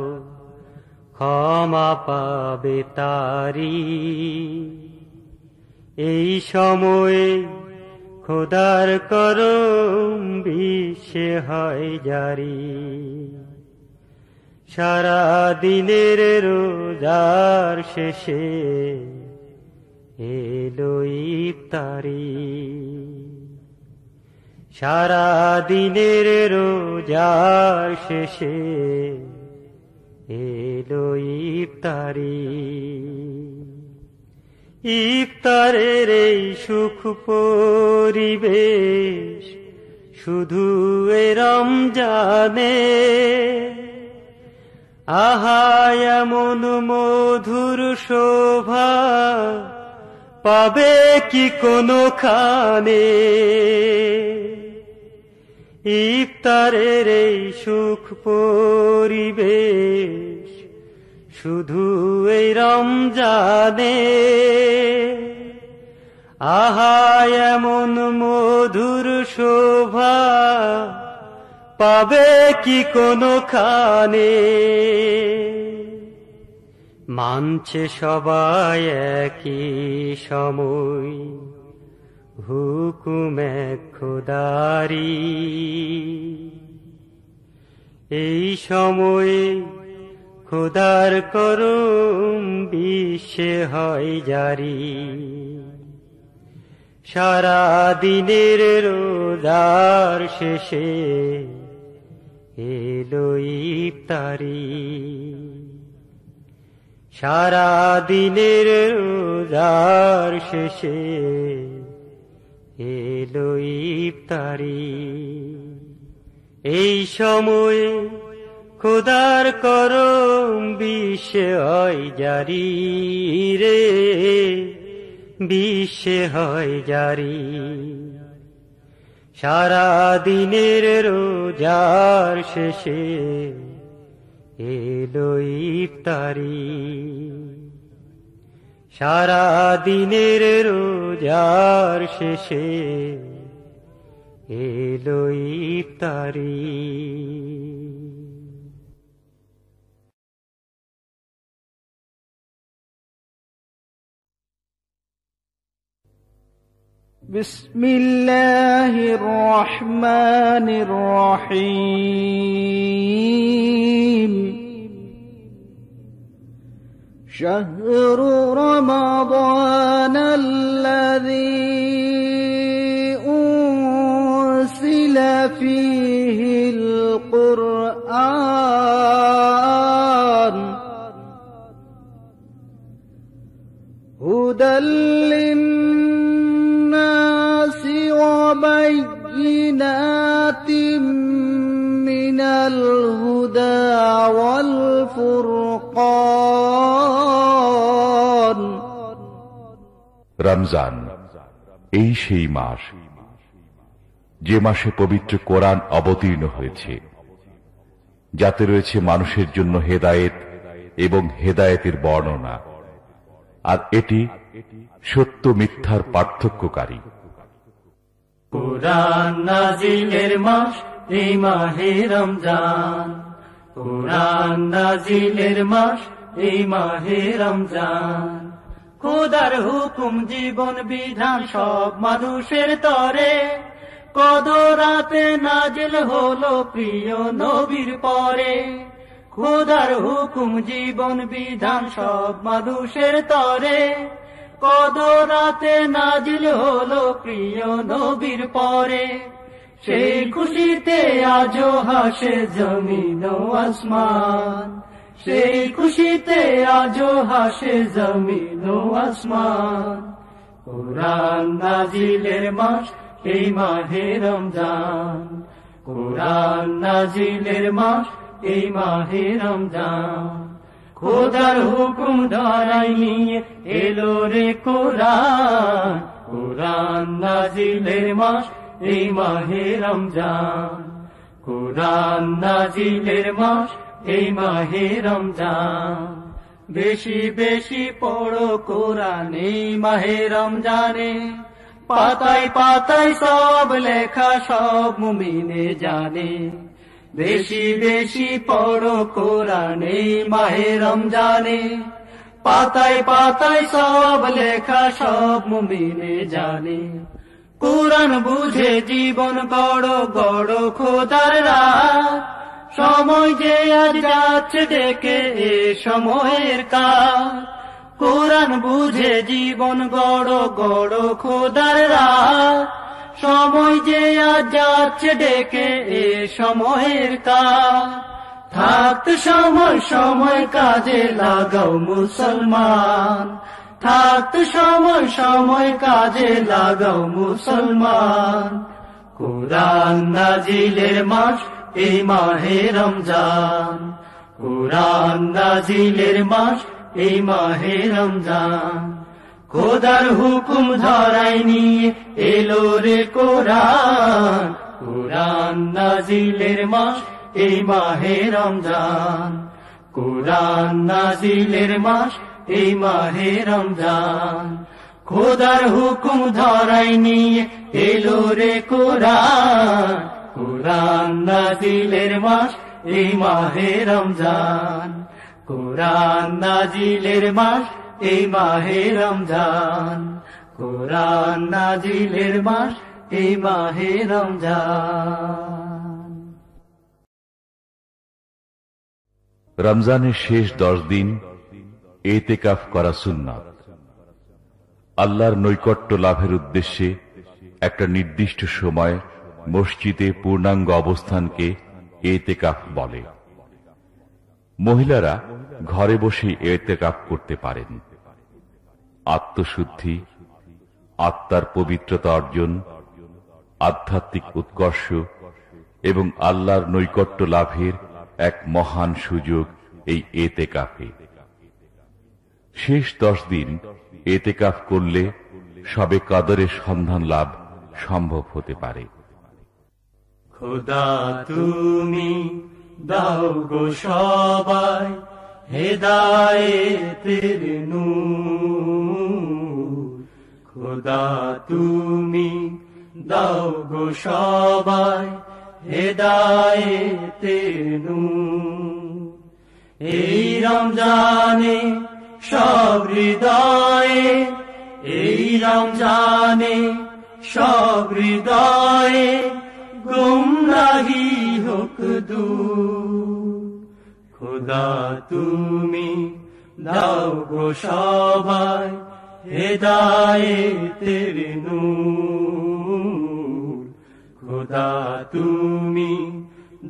ক্ষমা পাবে তারি। এই সময়ে খোদার করম বিশ্বে হয় জারি, সারা দিনের রোজার শেষে এলো ইফতারি, সারা দিনের রোজার শেষে এলো ইফতারি। ইফতারের এই সুখ পরিবেশ শুধু এ রমজানে, আহা এমন মধুর শোভা পাবে কি কোনখানে। ইফতারের এই সুখ পরিবেশ শুধু এই রমজানে, আহা এমন মধুর শোভা পাবে কি কোনখানে। মানছে সবাই একই সময় হুকুম খোদারি, এই সময়ে খোদার করম বিশ্বে হয় জারি, সারা দিনের রোজার শেষে এলো ইফতারি, সারা দিনের রোজার শেষে এলো ইফতারি। এই সময়ে খোদার করম বিশ্বে হয় জারি রে, বিশ্বে হয় জারি, সারা দিনের রোজার শেষে এলো ইফতারি, সারা দিনের রোজার শেষে এলো ইফতারি। বিসমিল্লাহির রহমানির রহিম শাহরু রমাদানাল্লাযী উনসিলা ফীহিল কুরআন হুদাল লিন্নাসি ওয়া বায়্যিনাতিম মিনাল হুদা ওয়াল ফুরকান। রমজান এই সেই মাস যে মাসে পবিত্র কোরআন অবতীর্ণ হয়েছে, যাতে রয়েছে মানুষের জন্য হেদায়েত এবং হেদায়েতের বর্ণনা, আর এটি সত্য মিথ্যার পার্থক্যকারী। কুরআন নাজিলের মাস এই মাহে রমজান, কুরআন নাজিলের মাস এই মাহে রমজান। খোদার হুকুম জীবন বিধান সব মানুষের তরে, কদরাতে নাজিল হলো প্রিয় নবীর পরে। খোদার হুকুম জীবন বিধান সব মানুষের তরে, কদরাতে নাজিল হলো প্রিয় নবীর পরে। সেই খুশিতে আজো হাসে জমিন ও আসমান, সেই খুশিতে আজো হাসে জমিন ও আসমান। কুরআন নাজিলের মাস এই মাহে রমজান, কুরআন নাজিলের মাস এই মাহে রমজান। খোদার হুকুম ধরাই নিয়ে এলো রে কোরআন, কুরআন নাজিলের মাস এই মাহে রমজান, কুরআন নাজিলের মাস এই মাহে রমজান। বেশি বেশি পড়ো কোরআন এই মাহে রমজানে, পাতায় পাতায় সব লেখা সব মুমিনে জানে। বেশি বেশি পড়ো কোরআন এই মাহে রমজানে, পাতায় পাতায় সব লেখা সব মুমিনে জানে। কোরআন বুঝে জীবন গড়ো গড়ো খোদার রাত, সময় যে আজ যাচ্ছে ডেকে এ সময়ের কাজ। কোরআন বুঝে জীবন গড়ো গড়ো খোদার রাত, সময় যে আজ যাচ্ছে ডেকে এ সময়ের কাজ। থাকতে সময় সময় কাজে লাগাও মুসলমান, থাকতে সময় সময় কাজে লাগাও মুসলমান। কুরআন নাজিলের মাস এই মাহে রমজান, কুরআন নাজিলের মাস এই মাহে রমজান। খোদার হুকুম ধরাই নিয়ে এলো রে কোরআন, কুরআন নাজিলের মাস এই মাহে রমজান, কুরআন নাজিলের মাস এই মাহে রমজান। খোদার হুকুম ধরাই নিয়ে এলো রে কোরআন, কুরআন নাজিলের মাস এই মাহে রমজান, কুরআন নাজিলের মাস এই মাহে রমজান, কুরআন নাজিলের মাস এই মাহে রমজান। রমজানের শেষ 10 দিন এতেকাফ করা সুন্নাত। আল্লাহর নৈকট্য লাভের উদ্দেশ্যে একটা নির্দিষ্ট সময় মসজিদে পূর্ণাঙ্গ অবস্থানকে এতেকাফ বলে। মহিলারা ঘরে বসে এতেকাফ করতে পারেন। আত্মশুদ্ধি, আত্মার পবিত্রতা অর্জন, আধ্যাত্মিক উৎকর্ষ এবং আল্লাহর নৈকট্য লাভের এক মহান সুযোগ এই এতেকাফে। শেষ 10 দিন এতেকাফ করলে সবে কদরের সন্ধান লাভ সম্ভব হতে পারে। খোদা তুমি দাও গো সবাই হেদায়েতের নূর, খোদা তুমি দাও গো সবাই হেদায়েতের নূর। এই রমজানে সব হৃদয়ে, এই রমজানে সব হৃদয়ে গুমরাহি হোক দূর। খোদা তুমি দাও গো সবাই হেদায়েতের নূর। খোদা তুমি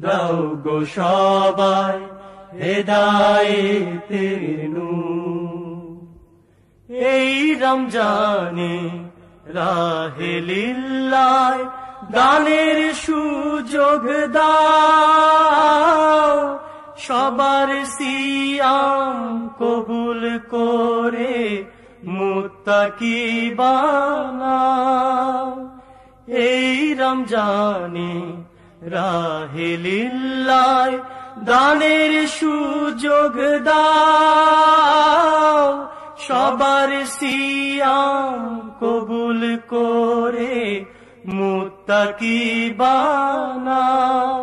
দাও গো সবাই হেদায়েতের নূর। এই রমজানে রাহে লিল্লাহ দানের সুযোগ দাও, সবার সিয়াম কবুল করে মুত্তাকি বানাও। এই রমজানে রাহে লিল্লাহ দানের সুযোগ দাও, সবার সিয়াম কবুল করে মুত্তাকি বানাও।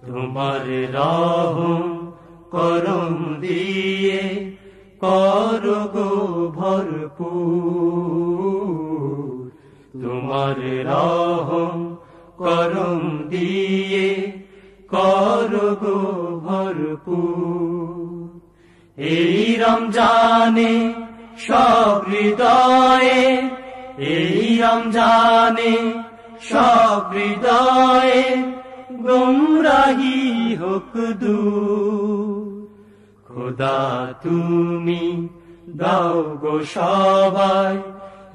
তোমার রহম করম দিয়ে করো গো ভরপুর। তোমার রহম করম দিয়ে করো গো ভরপুর। এই রমজানে সব হৃদয়ে, এই রমজানে সব হৃদয়ে গুমরাহি হোক দূর। খোদা তুমি দাও গো সবাই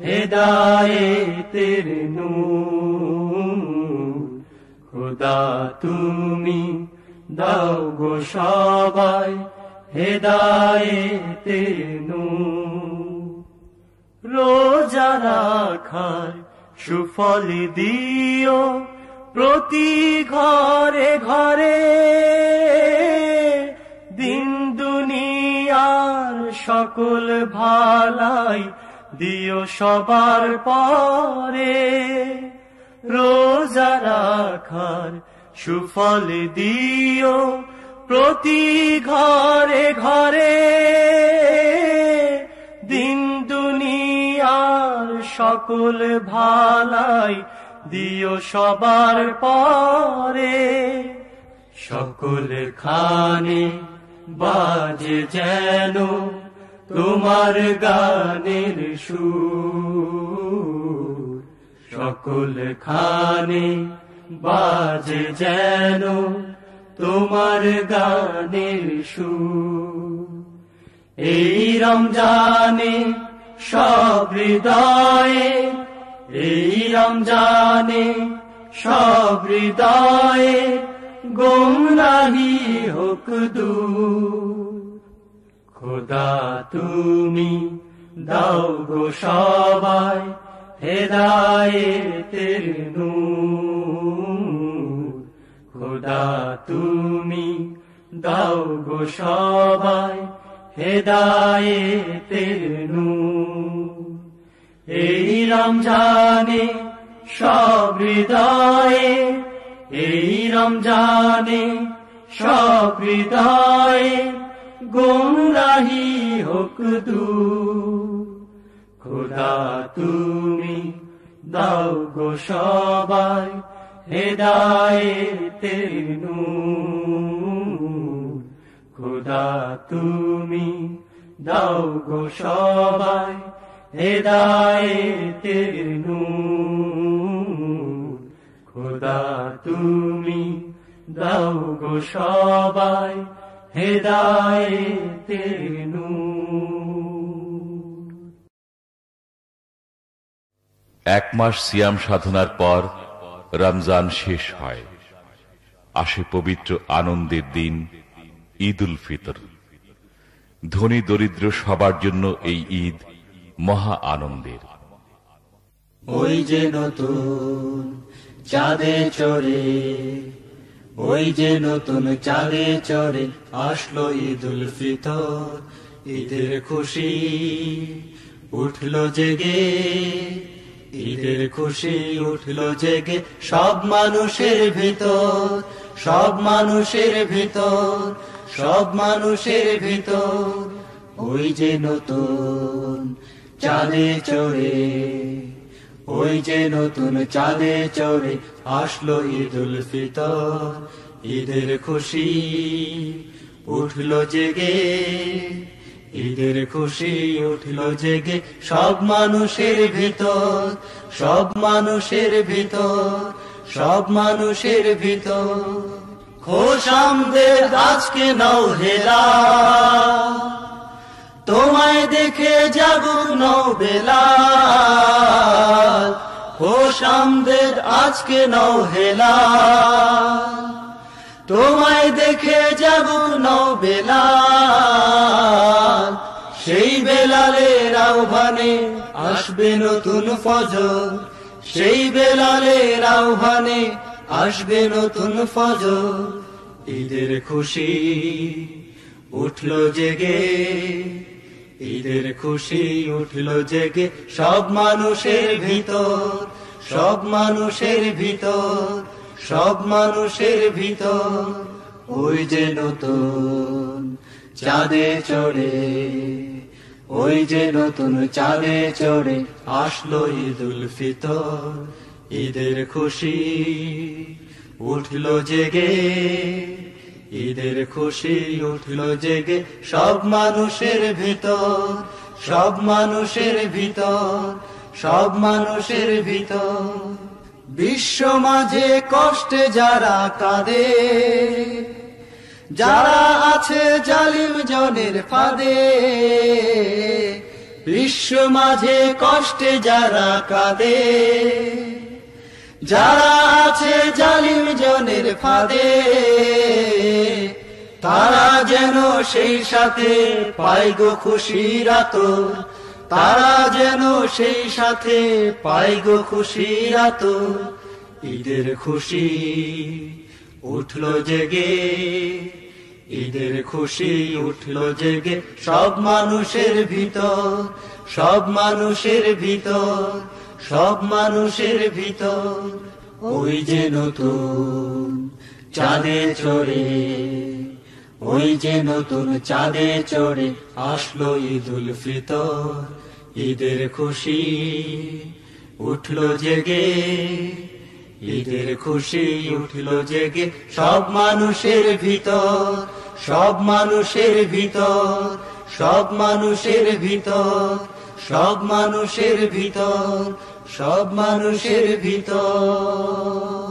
হেদায়েতের নূর। খোদা তুমি দাও গো সবাই হেদায়েতের নূর। রোজা রাখার সুফল দিও প্রতি ঘরে ঘরে, দিন দুনিয়ার সকল ভালাই দিও সবার পরে। রোজা রাখার সুফল দিও প্রতি ঘরে ঘরে, দিন দুনিয়ার সকল ভালাই দিও সবার পরে। সকল খানে বাজে যেন তোমার গানের সুর। সকল খানে বাজে যেন তোমার গানের সুর। এই রমজানে সব হৃদয়ে, এই রমজানে সব হৃদয়ে গুমরাহি হোক দূর। খোদা তুমি দাও গো সবাই হেদায়েতের নূর। খোদা তুমি দাও গো সবাই হেদায়েতের নূর। এই রমজানে সব হৃদয়ে, এই রমজানে সব হৃদয়ে গুমরাহি হোক দূর। খোদা তুমি দাও গো সবাই হেদায়েতের নূর। খোদা তুমি দাও গো সবাই হেদায়েতের নূর। খোদা তুমি দাও গো সবাই হেদায়েতের নূর। এক মাস সিয়াম সাধনার পর রমজান শেষ হয়, আসে পবিত্র আনন্দের দিন ঈদ উল ফিতর। ধনী দরিদ্র সবার জন্য এই ঈদ মহা আনন্দের। ওই যে নতুন চাঁদে চড়ে, ওই যে নতুন চাঁদে চড়ে আসলো ঈদ উল ফিতর। ঈদের খুশি উঠলো জেগে, ঈদের খুশি উঠলো জেগে সব মানুষের ভিতর, সব মানুষের ভিতর, সব মানুষের ভিতর। ওই যে নতুন চাঁদে চড়ে, ওই যে নতুন চাঁদে চড়ে আসলো ঈদুল ফিতর, ঈদের খুশি উঠলো জেগে, ঈদের খুশি উঠলো জেগে সব মানুষের ভিতর, সব মানুষের ভিতর, সব মানুষের ভিতর। খোশ আমদের আজকে নাও হেলা, তোমায় দেখে জাগুক নও বেলা, খোশ আমদের আজকে নও হেলা, তোমায় দেখে জাগুক নও বেলা। সেই বেলালের আহ্বানে আসবে নতুন ফজর, সেই বেলালের আহ্বানে আসবে নতুন ফজর। ঈদের খুশি উঠলো জেগে, ঈদের খুশি উঠলো জেগে সব মানুষের ভিতর, সব মানুষের ভিতর, সব মানুষের ভিতর। ওই যে নতুন চাঁদে চড়ে, ওই যে নতুন চাঁদে চড়ে আসলো ঈদুল ফিতর, ঈদের খুশি উঠলো জেগে, ঈদের খুশি উঠলো জেগে সব মানুষের ভিতর, সব মানুষের ভিতর, সব মানুষের ভিতর। বিশ্ব মাঝে কষ্টে যারা কাঁদে, যারা আছে জালিম জনের ফাঁদে, বিশ্ব মাঝে কষ্টে যারা কাঁদে, যারা আছে জালিম জনের ফাঁদে, তারা যেন সেই সাথে পায় গো খুশির আতর, তারা যেন সেই সাথে পায় গো খুশির আতর। ঈদের খুশি উঠলো জেগে, ঈদের খুশি উঠলো জেগে সব মানুষের ভিতর, সব মানুষের ভিতর, সব মানুষের ভিতর। ওই যে নতুন চাঁদে চড়ে, ওই যে নতুন চাঁদে চড়ে আসলো ঈদুল ফিতর, ঈদের খুশি উঠলো জেগে, ঈদের খুশি উঠলো জেগে সব মানুষের ভিতর, সব মানুষের ভিতর, সব মানুষের ভিতর, সব মানুষের ভিতর, সব মানুষের ভিতর।